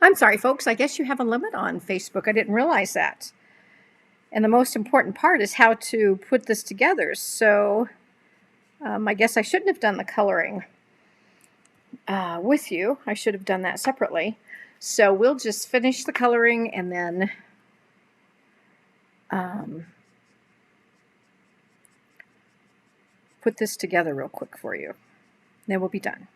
I'm sorry, folks. I guess you have a limit on Facebook. I didn't realize that. And the most important part is how to put this together. So I guess I shouldn't have done the coloring with you. I should have done that separately. So we'll just finish the coloring and then put this together real quick for you. Then we'll be done.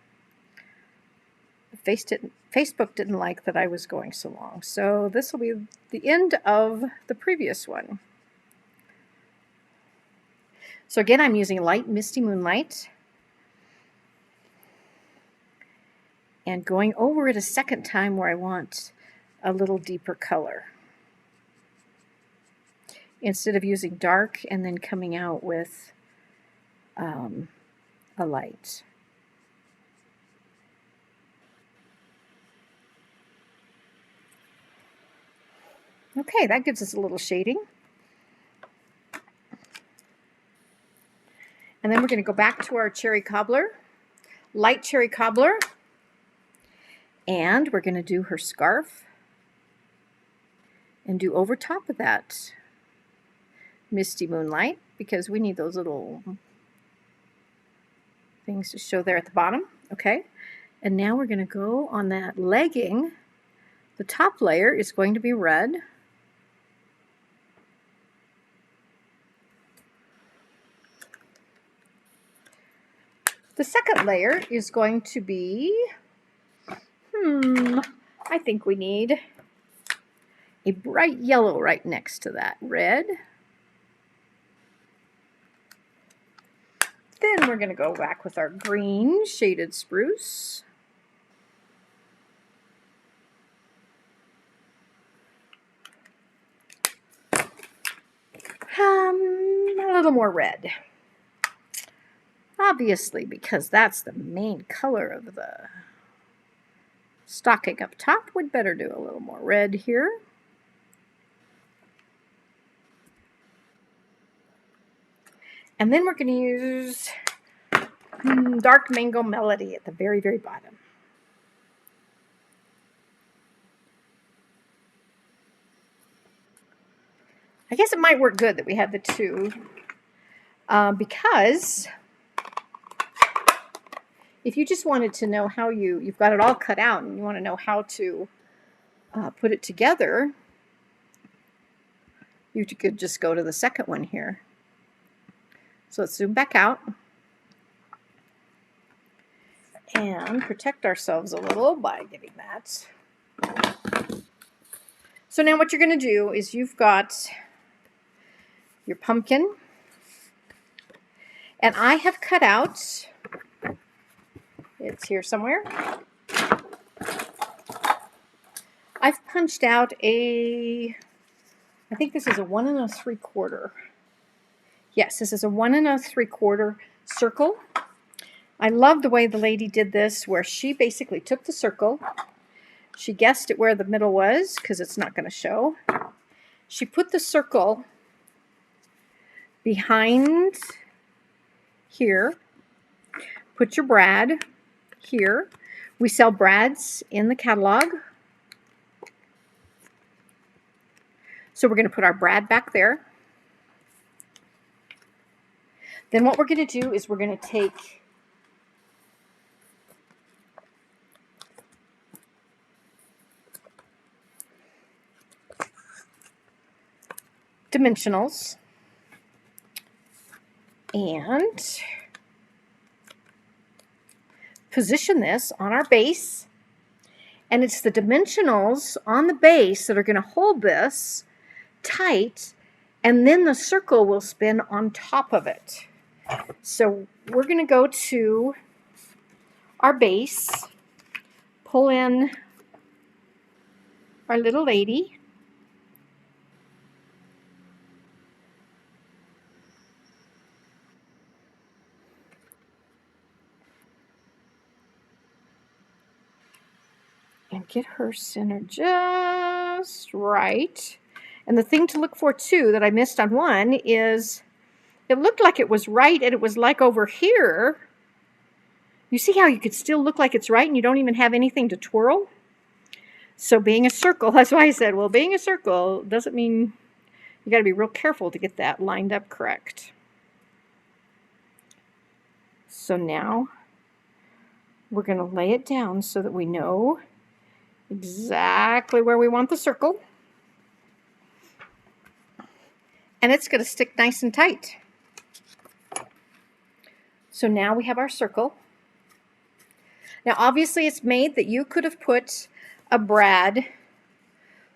Facebook didn't like that I was going so long. So this will be the end of the previous one. So again, I'm using Light Misty Moonlight. And going over it a second time where I want a little deeper color. Instead of using dark and then coming out with a light. Okay, that gives us a little shading. And then we're going to go back to our cherry cobbler, light cherry cobbler, and we're going to do her scarf and do over top of that Misty Moonlight because we need those little things to show there at the bottom. Okay, and now we're going to go on that legging. The top layer is going to be red. The second layer is going to be, I think we need a bright yellow right next to that red. Then we're going to go back with our green shaded spruce. A little more red. Obviously, because that's the main color of the stocking up top, we'd better do a little more red here. And then we're going to use Dark Mango Melody at the very, very bottom. I guess it might work good that we have the two because if you just wanted to know how you've got it all cut out and you want to know how to put it together, you could just go to the second one here. So let's zoom back out and protect ourselves a little by getting that. So now what you're going to do is you've got your pumpkin, and I have cut out, it's here somewhere, I've punched out I think this is a 1 3/4. Yes, this is a 1 3/4 circle. I love the way the lady did this, where she basically took the circle, she guessed at where the middle was, because it's not going to show. She put the circle behind here, put your brad here. We sell brads in the catalog. So we're going to put our brad back there. Then what we're going to do is we're going to take dimensionals and position this on our base. And it's the dimensionals on the base that are going to hold this tight, and then the circle will spin on top of it. So we're going to go to our base, pull in our little lady, and get her centered just right. And the thing to look for too that I missed on one is it looked like it was right, and it was like over here. You see how you could still look like it's right and you don't even have anything to twirl? So being a circle, that's why I said, well, being a circle doesn't mean you got to be real careful to get that lined up correct. So now we're going to lay it down so that we know exactly where we want the circle. And it's going to stick nice and tight. So now we have our circle. Now obviously it's made that you could have put a brad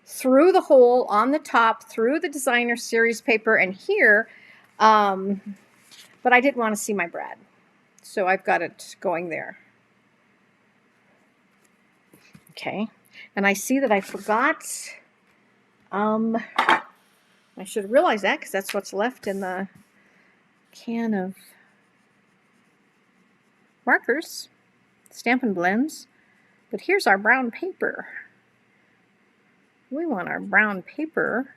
through the hole on the top, through the designer series paper and here, but I didn't want to see my brad. So I've got it going there. Okay, and I see that I forgot, I should have realized that because that's what's left in the can of markers, Stampin' Blends. But here's our brown paper. We want our brown paper,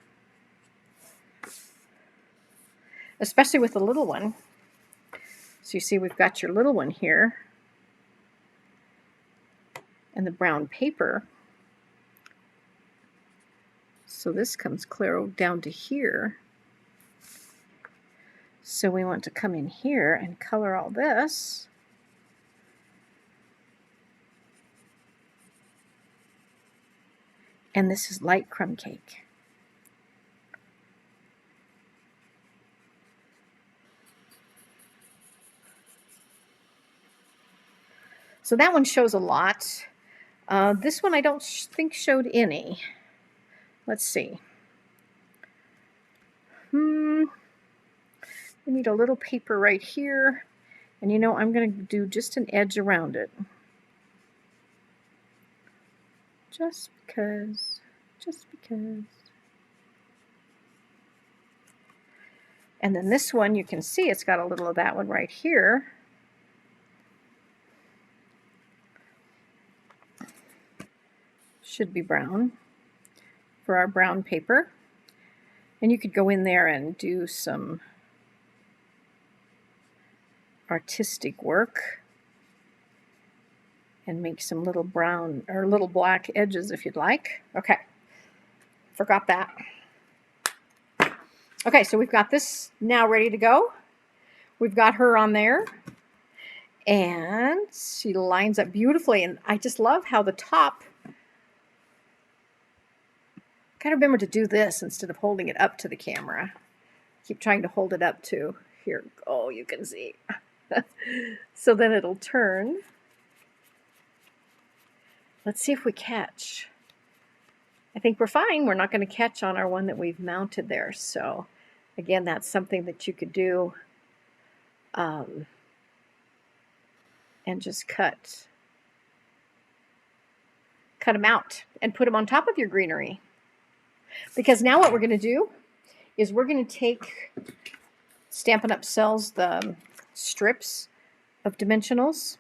especially with the little one. So you see we've got your little one here and the brown paper. So this comes clear down to here. So we want to come in here and color all this. And this is light crumb cake. So that one shows a lot. This one I don't think showed any. Let's see. We need a little paper right here. And you know, I'm going to do just an edge around it. Just because. And then this one, you can see it's got a little of that one right here. Should be brown for our brown paper. And you could go in there and do some artistic work and make some little brown or little black edges if you'd like. Okay, forgot that. Okay, so we've got this now ready to go. We've got her on there and she lines up beautifully, and I just love how the top, gotta remember to do this instead of holding it up to the camera. Keep trying to hold it up to here. Oh, you can see. So then it'll turn. Let's see if we catch. I think we're fine. We're not going to catch on our one that we've mounted there. So again, that's something that you could do and just cut them out and put them on top of your greenery. Because now what we're going to do is we're going to take, Stampin' Up sells the strips of dimensionals,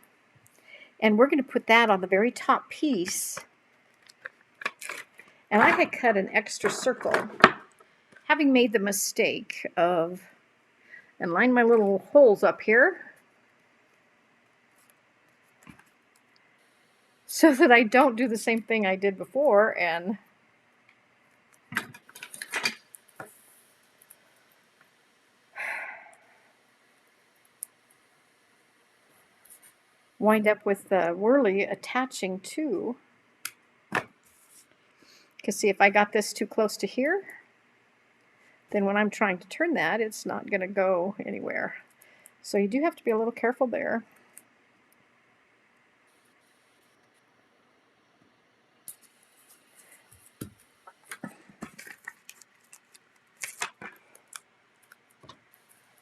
and we're going to put that on the very top piece. And I had cut an extra circle, having made the mistake of, and line my little holes up here so that I don't do the same thing I did before and wind up with the whirly attaching to. Because see, if I got this too close to here, then when I'm trying to turn that, it's not going to go anywhere. So you do have to be a little careful there.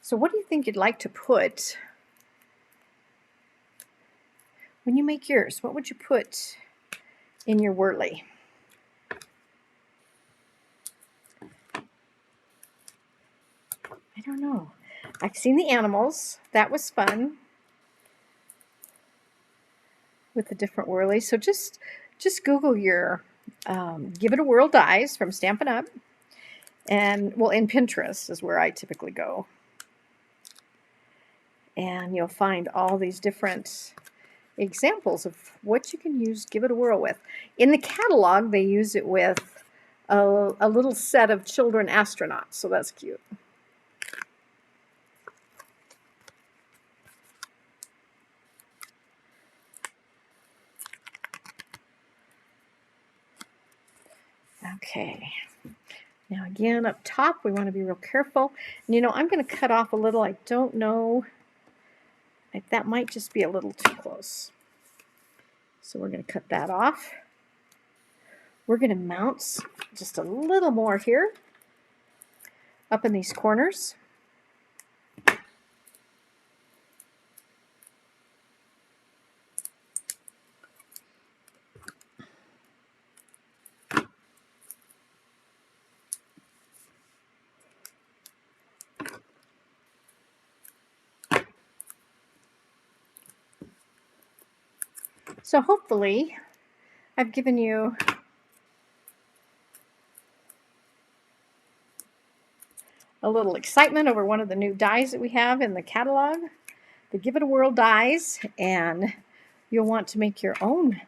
So what do you think you'd like to put when you make yours? What would you put in your whirly? I don't know. I've seen the animals. That was fun with the different whirlies. So just Google your Give It a Whirl dies from Stampin' Up. And, well, in Pinterest is where I typically go. And you'll find all these different examples of what you can use Give It a Whirl with. In the catalog, they use it with a little set of children astronauts, so that's cute. Okay. Now again, up top, we want to be real careful. And, you know, I'm going to cut off a little. I don't know. That might just be a little too close. So we're going to cut that off. We're going to mount just a little more here up in these corners. So hopefully I've given you a little excitement over one of the new dies that we have in the catalog, the Give It a Whirl dies, and you'll want to make your own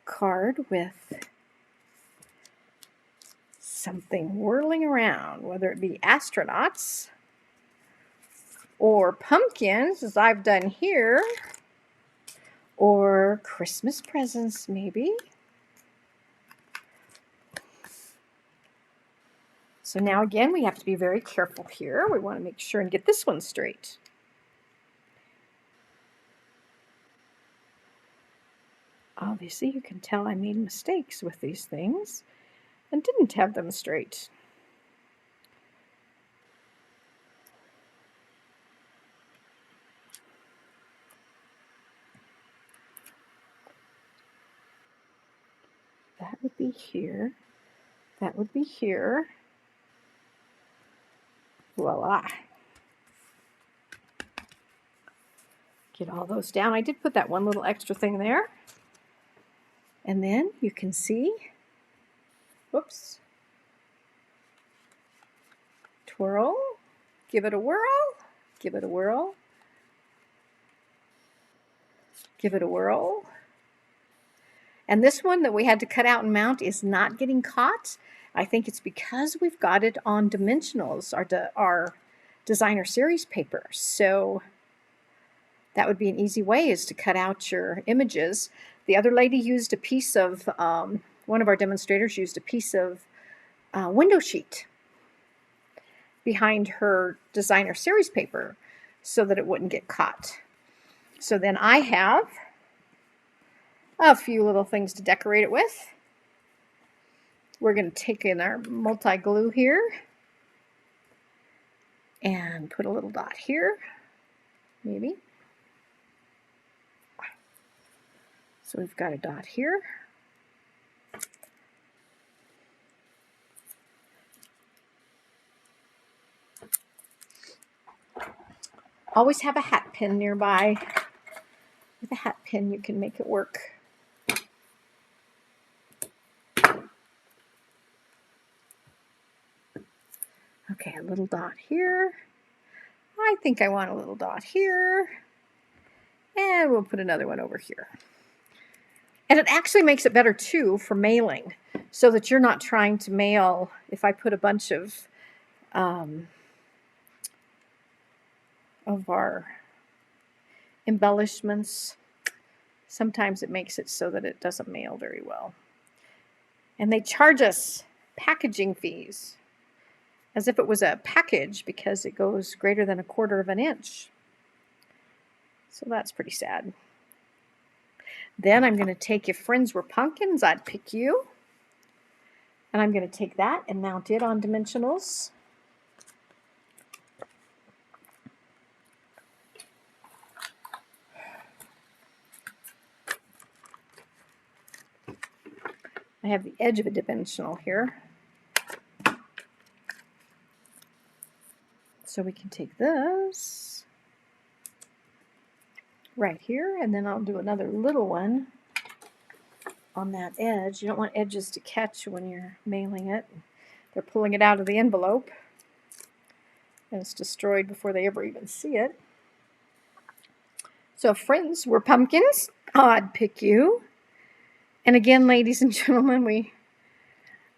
card with something whirling around, whether it be astronauts or pumpkins, as I've done here, or Christmas presents maybe. So now again, we have to be very careful here. We want to make sure and get this one straight. Obviously, you can tell I made mistakes with these things and didn't have them straight. That would be here. That would be here. Voila. Get all those down. I did put that one little extra thing there. And then you can see, whoops, twirl, give it a whirl, give it a whirl, give it a whirl. And this one that we had to cut out and mount is not getting caught. I think it's because we've got it on dimensionals, our designer series paper. So that would be an easy way, is to cut out your images. The other lady used a piece of, one of our demonstrators used a piece of window sheet behind her designer series paper so that it wouldn't get caught. So then I have a few little things to decorate it with. We're going to take in our multi-glue here and put a little dot here, maybe. So we've got a dot here. Always have a hat pin nearby. With a hat pin, you can make it work. Okay, a little dot here. I think I want a little dot here. And we'll put another one over here. And it actually makes it better too for mailing, so that you're not trying to mail. If I put a bunch of our embellishments, sometimes it makes it so that it doesn't mail very well. And they charge us packaging fees, as if it was a package, because it goes greater than 1/4 of an inch. So that's pretty sad. Then I'm going to take, if friends were pumpkins, I'd pick you. And I'm going to take that and mount it on dimensionals. I have the edge of a dimensional here. So we can take this right here, and then I'll do another little one on that edge. You don't want edges to catch when you're mailing it. They're pulling it out of the envelope, and it's destroyed before they ever even see it. So friends, we're pumpkins. I'd pick you. And again, ladies and gentlemen, we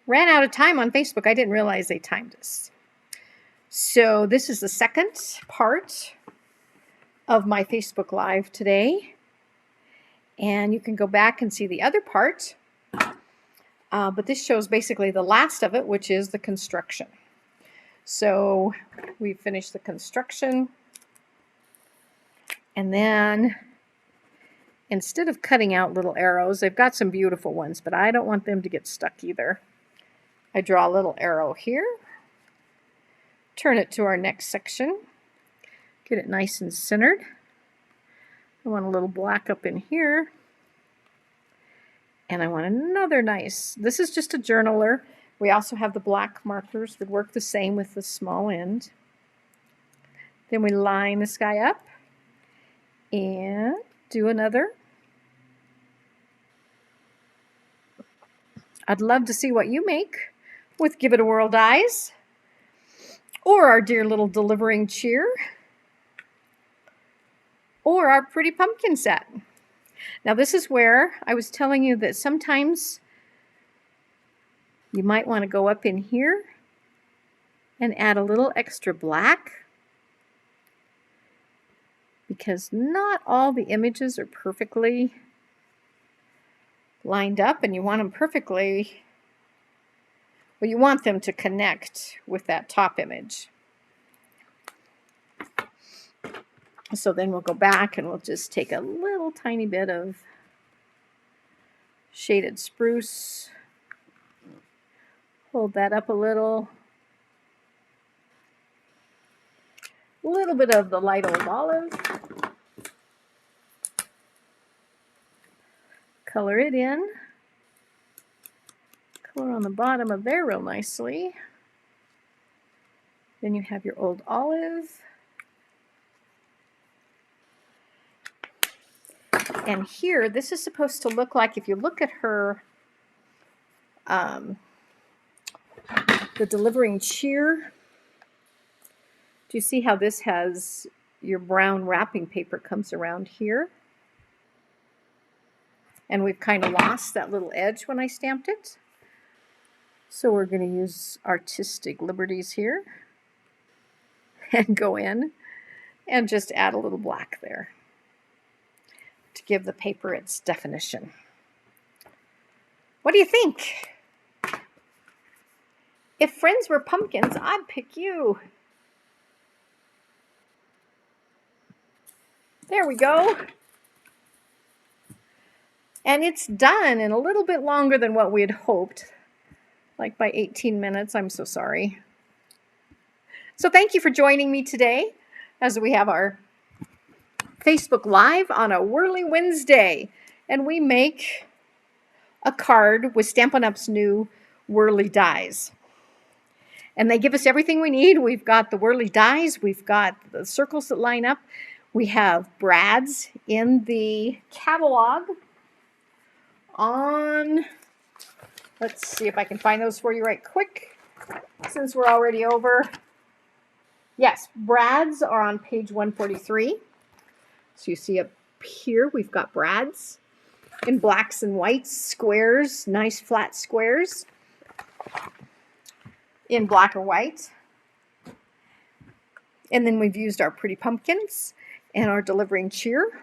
ran out of time on Facebook. I didn't realize they timed us. So this is the second part of my Facebook Live today. And you can go back and see the other part. But this shows basically the last of it, which is the construction. So we finished the construction. And then instead of cutting out little arrows, they've got some beautiful ones, but I don't want them to get stuck either. I draw a little arrow here, turn it to our next section, get it nice and centered. I want a little black up in here. And I want another nice, this is just a journaler. We also have the black markers that work the same with the small end. Then we line this guy up and do another. I'd love to see what you make with Give It a Whirl dies, or our dear little delivering cheer, or our pretty pumpkin set. Now this is where I was telling you that sometimes you might want to go up in here and add a little extra black, because not all the images are perfectly lined up, and you want them perfectly, well, you want them to connect with that top image. So then we'll go back and we'll just take a little tiny bit of shaded spruce, hold that up a little bit of the light old olive, color it in, color on the bottom of there real nicely. Then you have your old olive. And here, this is supposed to look like, if you look at her, the delivering cheer, do you see how this has your brown wrapping paper comes around here? And we've kind of lost that little edge when I stamped it. So we're going to use artistic liberties here and go in and just add a little black there to give the paper its definition. What do you think? If friends were pumpkins, I'd pick you. There we go. And it's done in a little bit longer than what we had hoped, like by 18 minutes. I'm so sorry. So thank you for joining me today as we have our Facebook Live on a Whirly Wednesday. And we make a card with Stampin' Up's new Whirly dies. And they give us everything we need. We've got the Whirly dies. We've got the circles that line up. We have brads in the catalog on, let's see if I can find those for you right quick, since we're already over. Yes, brads are on page 143. So you see up here, we've got brads in blacks and whites, squares, nice flat squares in black or white. And then we've used our pretty pumpkins and our delivering cheer.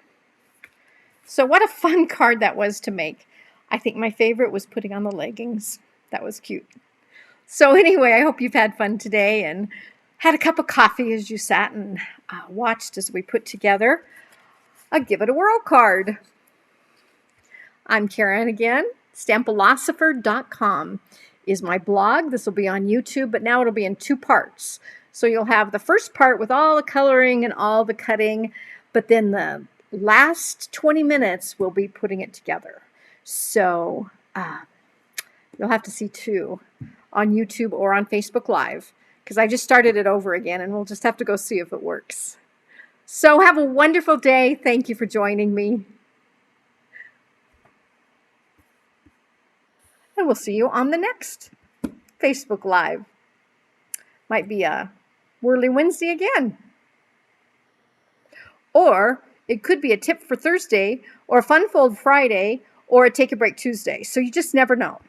So what a fun card that was to make. I think my favorite was putting on the leggings. That was cute. So anyway, I hope you've had fun today and had a cup of coffee as you sat and watched as we put together a Give It a Whirl card. I'm Karen again. Stampilosopher.com is my blog. This will be on YouTube, but now it'll be in 2 parts. So you'll have the first part with all the coloring and all the cutting, but then the last 20 minutes we'll be putting it together. So you'll have to see 2 on YouTube or on Facebook Live, because I just started it over again and we'll just have to go see if it works. So have a wonderful day. Thank you for joining me. And we'll see you on the next Facebook Live. Might be a Whirly Wednesday again. Or It could be a tip for Thursday, or a fun fold Friday, or a take a break Tuesday. So you just never know.